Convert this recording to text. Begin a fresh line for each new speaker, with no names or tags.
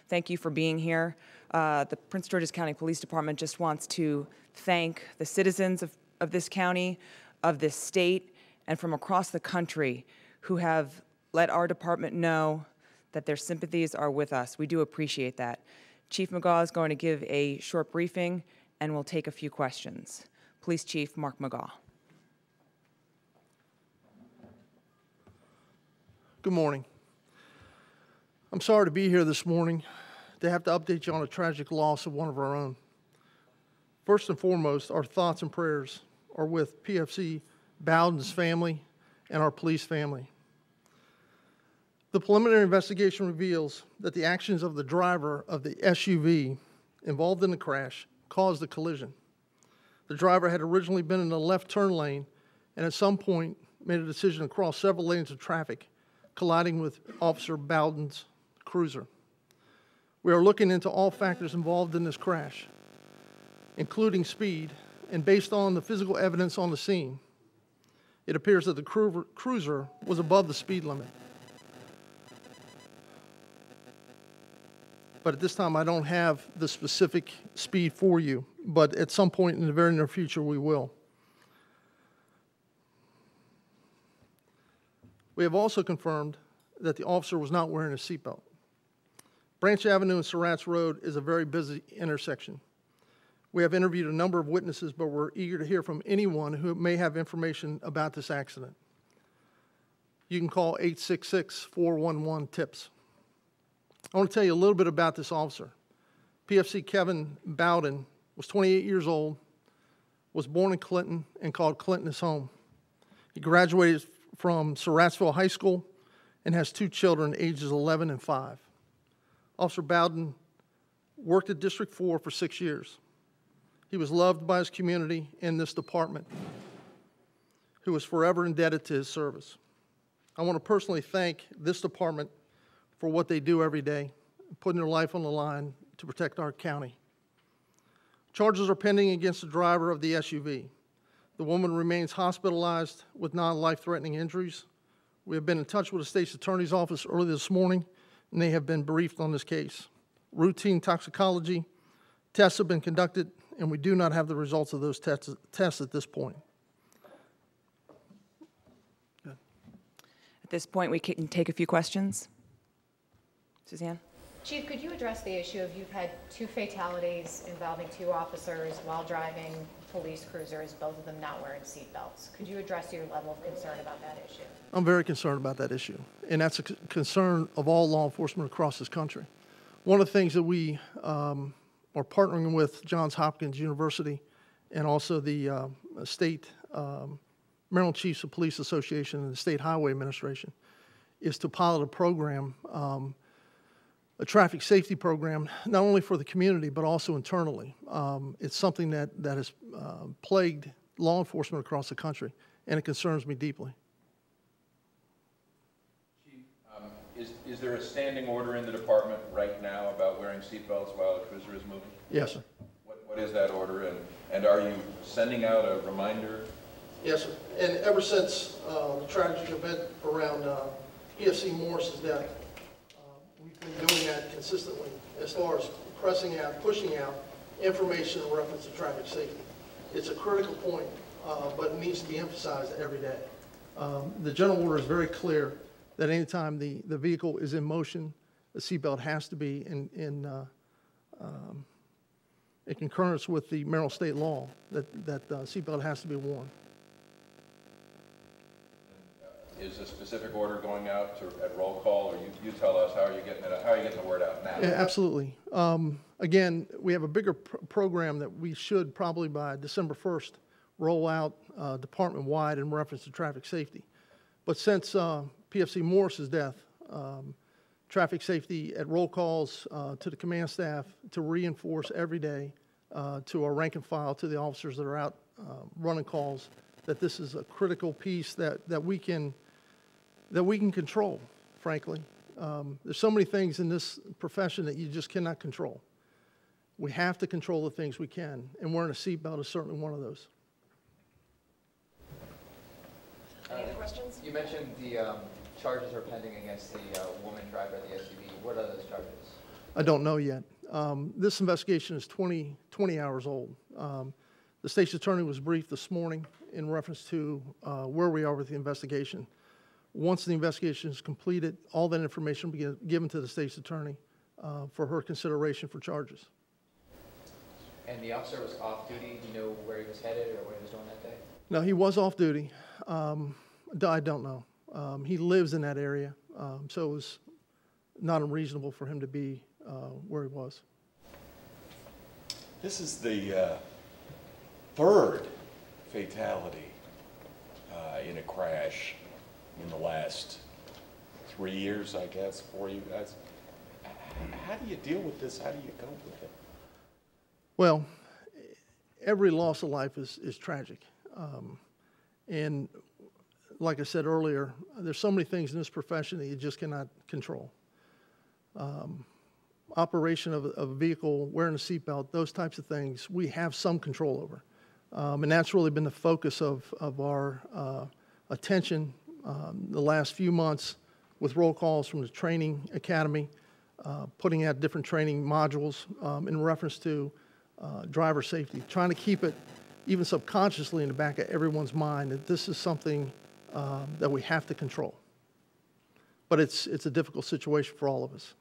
Thank you for being here. The Prince George's County Police Department just wants to thank the citizens of this county, of this state, and from across the country who have let our department know that their sympathies are with us. We do appreciate that. Chief Magaw is going to give a short briefing and we'll take a few questions. Police Chief Mark Magaw.
Good morning. I'm sorry to be here this morning to have to update you on a tragic loss of one of our own. First and foremost, our thoughts and prayers are with POFC Bowden's family and our police family. The preliminary investigation reveals that the actions of the driver of the SUV involved in the crash caused the collision. The driver had originally been in the left turn lane and at some point made a decision to cross several lanes of traffic, colliding with Officer Bowden's cruiser. We are looking into all factors involved in this crash, including speed, and based on the physical evidence on the scene, it appears that the cruiser was above the speed limit. But at this time, I don't have the specific speed for you, but at some point in the very near future, we will. We have also confirmed that the officer was not wearing a seatbelt. Branch Avenue and Surratt's Road is a very busy intersection. We have interviewed a number of witnesses, but we're eager to hear from anyone who may have information about this accident. You can call 866-411-TIPS. I want to tell you a little bit about this officer. PFC Kevin Bowden was 28 years old, was born in Clinton, and called Clinton his home. He graduated from Surrattsville High School and has two children, ages 11 and 5. Officer Bowden worked at District 4 for 6 years. He was loved by his community and this department, who is forever indebted to his service. I want to personally thank this department for what they do every day, putting their life on the line to protect our county. Charges are pending against the driver of the SUV. The woman remains hospitalized with non-life-threatening injuries. We have been in touch with the state's attorney's office early this morning, and they have been briefed on this case. Routine toxicology tests have been conducted, and we do not have the results of those tests at this point. Good.
At this point, we can take a few questions. Suzanne?
Chief, could you address the issue of you've had 2 fatalities involving 2 officers while driving police cruisers, both of them not wearing seatbelts. Could you address your level of concern about that issue? I'm
very concerned about that issue, and that's a concern of all law enforcement across this country. One of the things that we are partnering with Johns Hopkins University and also the state Maryland Chiefs of Police Association and the State Highway Administration is to pilot a program, a traffic safety program, not only for the community, but also internally. It's something that has plagued law enforcement across the country, and it concerns me deeply.
Chief, is there a standing order in the department right now about wearing seatbelts while a cruiser is moving?
Yes, sir.
What is that order, and are you sending out a reminder?
Yes, sir. And ever since the tragic event around PFC Mourns' death, we've been doing that consistently as far as pushing out information in reference to traffic safety. It's a critical point, but it needs to be emphasized every day. The general order is very clear that anytime the vehicle is in motion, the seatbelt has to be in concurrence with the Maryland state law that seatbelt has to be worn.
Is a specific order going out at roll call, or you tell us how are you getting it? How are you getting the word out now?
Yeah, absolutely. Again, we have a bigger program that we should probably by December 1st roll out department-wide in reference to traffic safety. But since PFC Morris's death, traffic safety at roll calls to the command staff to reinforce every day to our rank and file, to the officers that are out running calls, that this is a critical piece that we can control, frankly. There's so many things in this profession that you just cannot control. We have to control the things we can, and wearing a seatbelt is certainly one of those.
Any other questions? You mentioned the charges are pending against the woman driver of the SUV. What are those charges?
I don't know yet. This investigation is 20 hours old. The state's attorney was briefed this morning in reference to where we are with the investigation. Once the investigation is completed, all that information will be given to the state's attorney for her consideration for charges.
And the officer was off duty. Do you know where he was headed or what he was doing that day?
No, he was off duty. I don't know. He lives in that area, so it was not unreasonable for him to be where he was.
This is the third fatality in a crash in the last 3 years, I guess, for you guys. How do you deal with this? How do you cope with it?
Well, every loss of life is tragic. And like I said earlier, there's so many things in this profession that you just cannot control. Operation of a vehicle, wearing a seatbelt, those types of things, we have some control over. And that's really been the focus of our attention the last few months with roll calls from the training academy, putting out different training modules in reference to driver safety, trying to keep it even subconsciously in the back of everyone's mind that this is something that we have to control. But it's a difficult situation for all of us.